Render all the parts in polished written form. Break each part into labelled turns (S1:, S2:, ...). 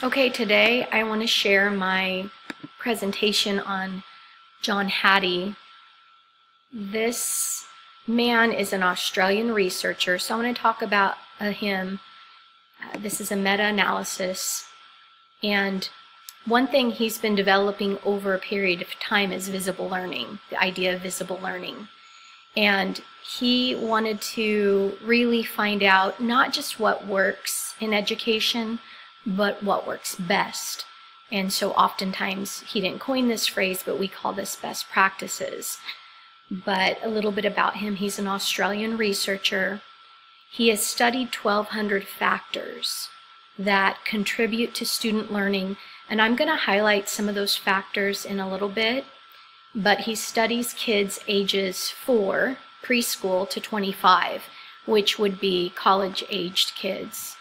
S1: Okay, today I want to share my presentation on John Hattie. This man is an Australian researcher, so I want to talk about him. This is a meta-analysis, and one thing he's been developing over a period of time is visible learning, the idea of visible learning. And he wanted to really find out not just what works in education, but what works best. And so oftentimes, he didn't coin this phrase, but we call this best practices. But a little bit about him: he's an Australian researcher. He has studied 1,200 factors that contribute to student learning, and I'm going to highlight some of those factors in a little bit. But he studies kids ages 4, preschool, to 25, which would be college-aged kids.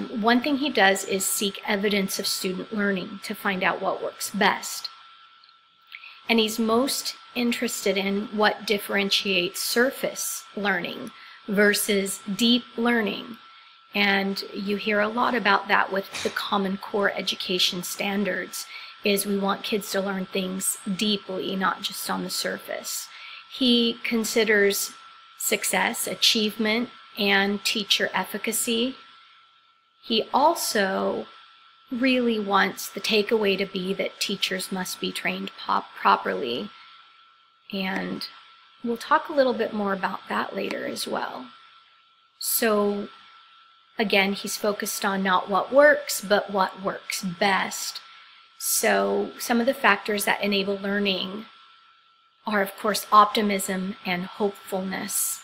S1: One thing he does is seek evidence of student learning to find out what works best. And he's most interested in what differentiates surface learning versus deep learning. And you hear a lot about that with the Common Core education standards, is we want kids to learn things deeply, not just on the surface. He considers success, achievement, and teacher efficacy. He also really wants the takeaway to be that teachers must be trained properly. And we'll talk a little bit more about that later as well. So again, he's focused on not what works, but what works best. So some of the factors that enable learning are, of course, optimism and hopefulness.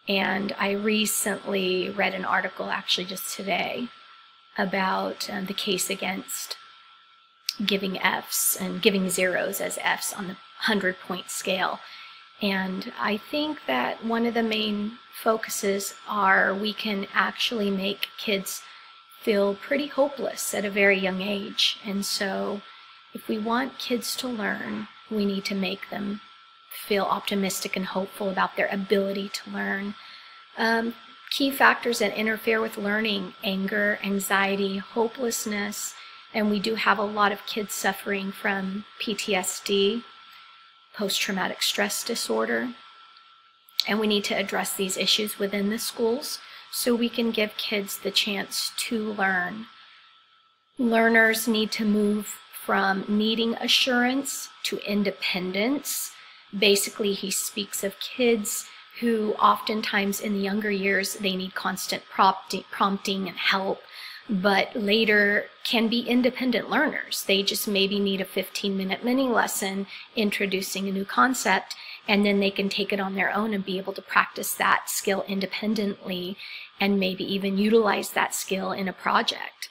S1: And I recently read an article, actually just today, about the case against giving Fs and giving zeros as Fs on the 100-point scale. And I think that one of the main focuses are we can actually make kids feel pretty hopeless at a very young age. And so if we want kids to learn, we need to make them feel optimistic and hopeful about their ability to learn. Key factors that interfere with learning: anger, anxiety, hopelessness, and we do have a lot of kids suffering from PTSD, post-traumatic stress disorder, and we need to address these issues within the schools so we can give kids the chance to learn. Learners need to move from needing assurance to independence. Basically, he speaks of kids who oftentimes in the younger years, they need constant prompting and help, but later can be independent learners. They just maybe need a 15-minute mini lesson introducing a new concept, and then they can take it on their own and be able to practice that skill independently and maybe even utilize that skill in a project.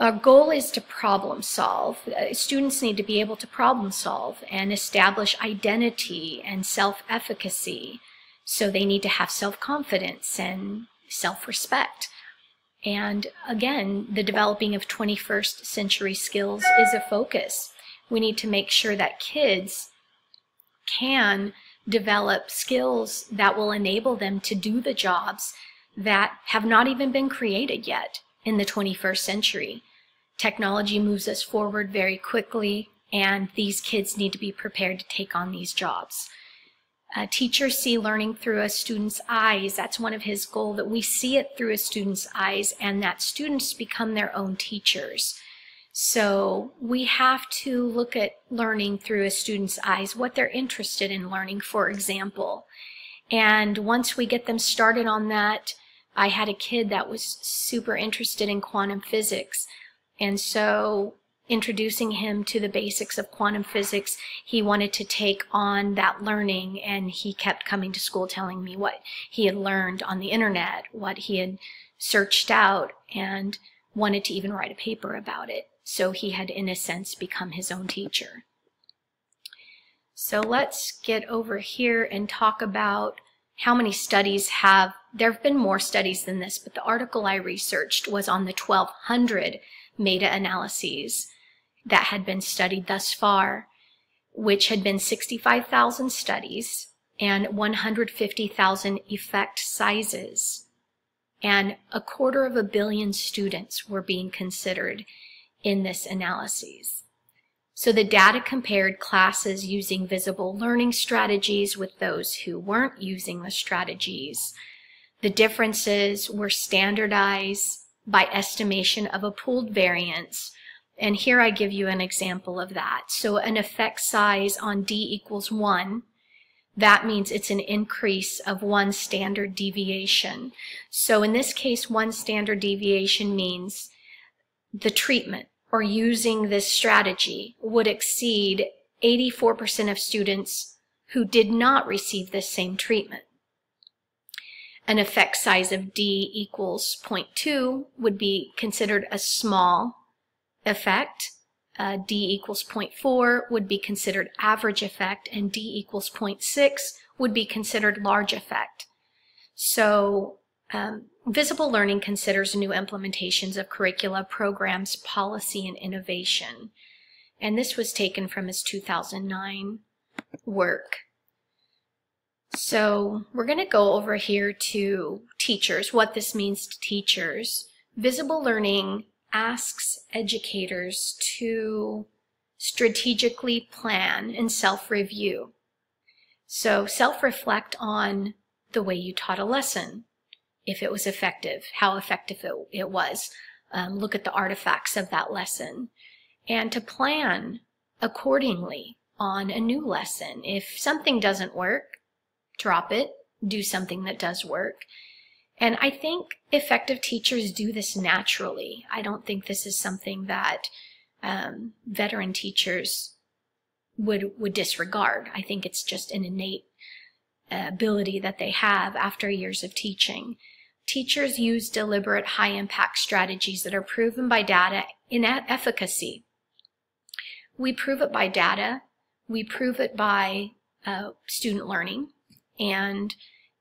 S1: Our goal is to problem solve. Students need to be able to problem solve and establish identity and self-efficacy. So they need to have self-confidence and self-respect. And again, the developing of 21st century skills is a focus. We need to make sure that kids can develop skills that will enable them to do the jobs that have not even been created yet in the 21st century. Technology moves us forward very quickly, and these kids need to be prepared to take on these jobs. Teachers see learning through a student's eyes. That's one of his goals, that we see it through a student's eyes and that students become their own teachers. So we have to look at learning through a student's eyes, what they're interested in learning, for example. And once we get them started on that, I had a kid that was super interested in quantum physics. And so introducing him to the basics of quantum physics, he wanted to take on that learning, and he kept coming to school telling me what he had learned on the internet, what he had searched out, and wanted to even write a paper about it. So he had, in a sense, become his own teacher. So let's get over here and talk about how many studies there have been more studies than this, but the article I researched was on the 1,200 meta-analyses that had been studied thus far, which had been 65,000 studies and 150,000 effect sizes. and 250 million students were being considered in this analysis. So the data compared classes using visible learning strategies with those who weren't using the strategies. The differences were standardized by estimation of a pooled variance. And here I give you an example of that. So an effect size on D equals 1, that means it's an increase of 1 standard deviation. So in this case, 1 standard deviation means the treatment or using this strategy would exceed 84% of students who did not receive this same treatment. An effect size of D equals 0.2 would be considered a small effect. D equals 0.4 would be considered average effect, and D equals 0.6 would be considered large effect. So visible learning considers new implementations of curricula, programs, policy, and innovation. And this was taken from his 2009 work. So we're going to go over here to teachers, what this means to teachers. Visible learning asks educators to strategically plan and self-review. So self-reflect on the way you taught a lesson, if it was effective, how effective it was. Look at the artifacts of that lesson, and to plan accordingly on a new lesson. If something doesn't work, drop it, do something that does work. And I think effective teachers do this naturally. I don't think this is something that veteran teachers would disregard. I think it's just an innate ability that they have after years of teaching. Teachers use deliberate high-impact strategies that are proven by data in efficacy. We prove it by data. We prove it by student learning. And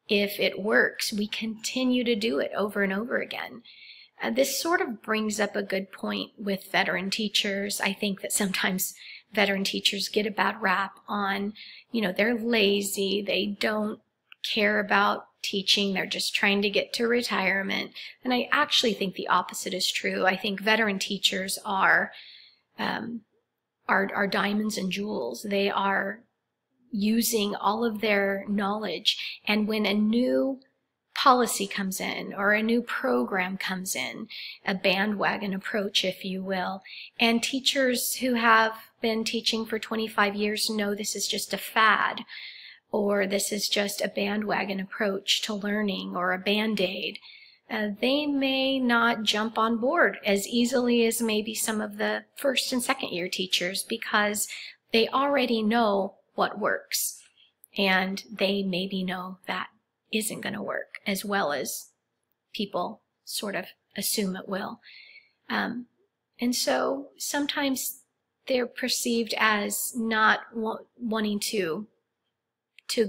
S1: if it works, we continue to do it over and over again. This sort of brings up a good point with veteran teachers. I think that sometimes veteran teachers get a bad rap on, they're lazy, they don't care about teaching, they're just trying to get to retirement. And I actually think the opposite is true. I think veteran teachers are diamonds and jewels. They are using all of their knowledge, and when a new policy comes in or a new program comes in, a bandwagon approach, if you will, and teachers who have been teaching for 25 years know this is just a fad, or this is just a bandwagon approach to learning, or a band-aid, they may not jump on board as easily as maybe some of the first and second year teachers, because they already know what works, and they maybe know that isn't going to work as well as people sort of assume it will. And so sometimes they're perceived as not wanting to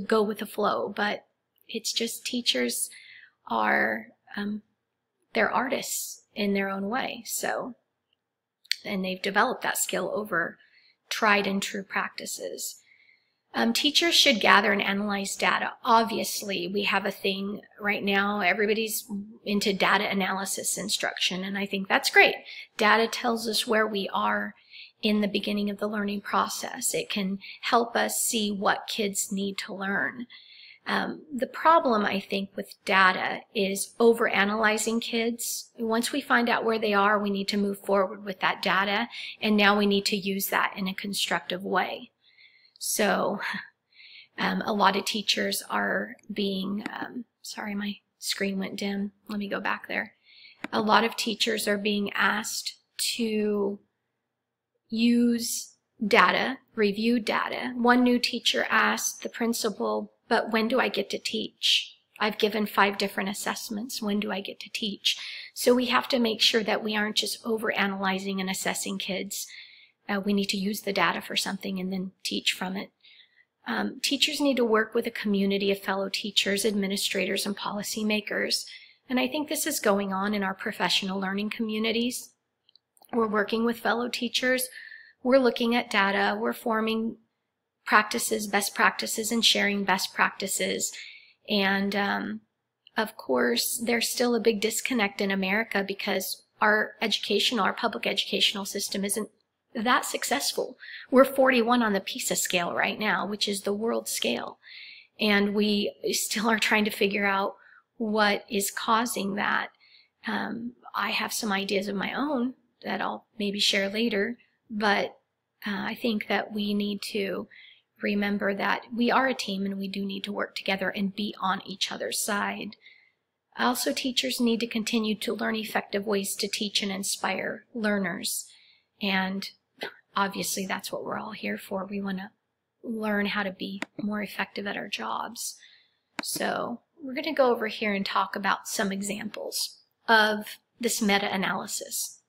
S1: go with the flow, but it's just teachers are they're artists in their own way. So, and they've developed that skill over tried and true practices. Teachers should gather and analyze data. Obviously, we have a thing right now, everybody's into data analysis instruction, and I think that's great. Data tells us where we are in the beginning of the learning process. It can help us see what kids need to learn. The problem, I think, with data is overanalyzing kids. Once we find out where they are, we need to move forward with that data, and now we need to use that in a constructive way. So a lot of teachers are being, sorry, my screen went dim. Let me go back there. A lot of teachers are being asked to use data, review data. One new teacher asked the principal, but when do I get to teach? I've given 5 different assessments. When do I get to teach? So we have to make sure that we aren't just overanalyzing and assessing kids. We need to use the data for something and then teach from it. Teachers need to work with a community of fellow teachers, administrators, and policymakers. And I think this is going on in our professional learning communities. We're working with fellow teachers. We're looking at data. We're forming practices, best practices, and sharing best practices. And of course, there's still a big disconnect in America because our public educational system isn't that successful. We're 41 on the PISA scale right now, which is the world scale. And we still are trying to figure out what is causing that. I have some ideas of my own that I'll maybe share later, but I think that we need to remember that we are a team and we do need to work together and be on each other's side. Also, teachers need to continue to learn effective ways to teach and inspire learners. And obviously, that's what we're all here for. We want to learn how to be more effective at our jobs. So we're going to go over here and talk about some examples of this meta-analysis.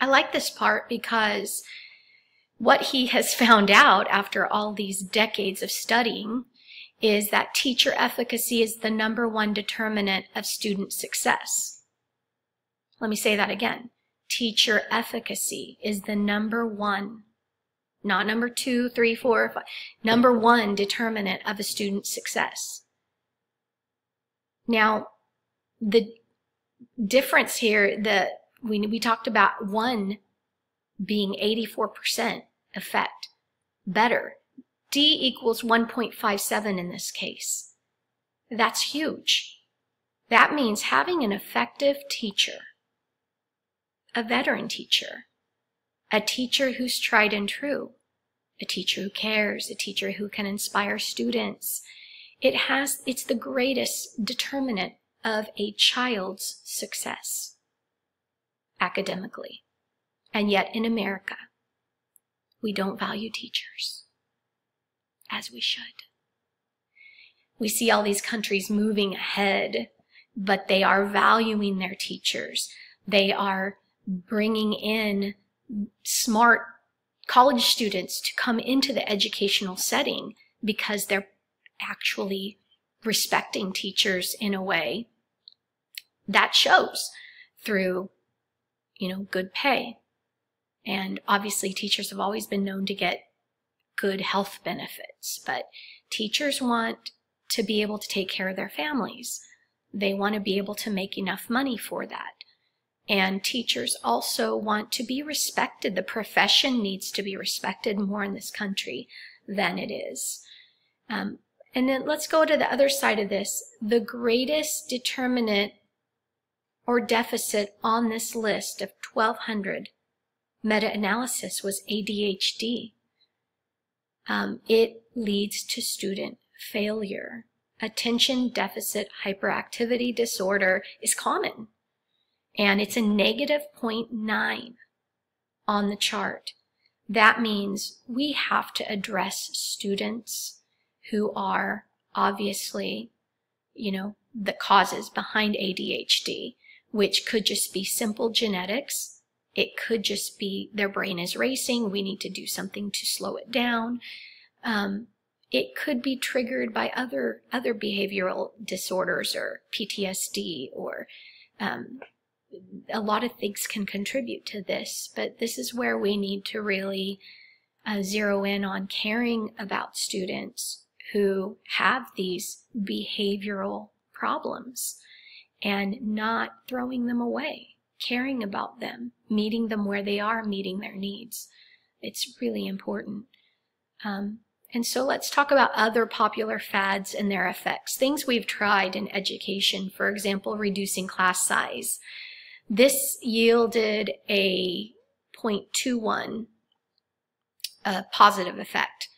S1: I like this part because what he has found out after all these decades of studying is that teacher efficacy is the #1 determinant of student success. Let me say that again. Teacher efficacy is the #1, not number 2, 3, 4, 5, #1 determinant of a student's success. Now, the difference here, we talked about 1 being 84% effect, better. D equals 1.57 in this case. That's huge. That means having an effective teacher, a veteran teacher, a teacher who's tried and true, a teacher who cares, a teacher who can inspire students. It's the greatest determinant of a child's success academically. And yet in America, we don't value teachers as we should. We see all these countries moving ahead, but they are valuing their teachers. They are bringing in smart college students to come into the educational setting because they're actually respecting teachers in a way that shows through, good pay. And obviously teachers have always been known to get good health benefits, but teachers want to be able to take care of their families. They want to be able to make enough money for that. And teachers also want to be respected. The profession needs to be respected more in this country than it is. And then let's go to the other side of this. The greatest determinant or deficit on this list of 1,200 meta-analysis was ADHD. It leads to student failure. Attention deficit hyperactivity disorder is common, and it's a -0.9 on the chart. That means we have to address students who are obviously, the causes behind ADHD, which could just be simple genetics. It could just be their brain is racing. We need to do something to slow it down. It could be triggered by other behavioral disorders or PTSD, or a lot of things can contribute to this. But this is where we need to really zero in on caring about students who have these behavioral problems and not throwing them away, caring about them, meeting them where they are, meeting their needs. It's really important. And so let's talk about other popular fads and their effects, things we've tried in education, for example, reducing class size. This yielded a 0.21 positive effect.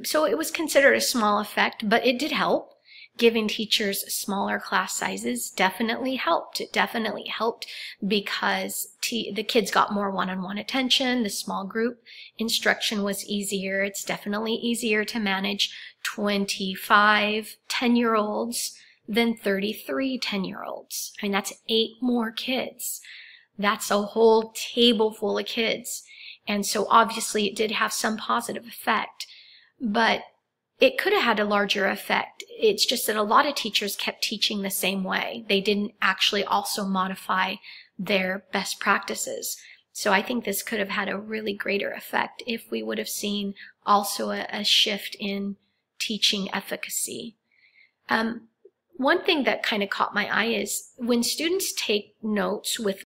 S1: So it was considered a small effect, but it did help. Giving teachers smaller class sizes definitely helped. It definitely helped because the kids got more one-on-one attention. The small group instruction was easier. It's definitely easier to manage 25 10-year-olds than 33 10-year-olds. I mean, that's 8 more kids. That's a whole table full of kids. And so obviously it did have some positive effect, but it could have had a larger effect. It's just that a lot of teachers kept teaching the same way. They didn't actually also modify their best practices. So I think this could have had a really greater effect if we would have seen also a shift in teaching efficacy. one thing that kind of caught my eye is when students take notes with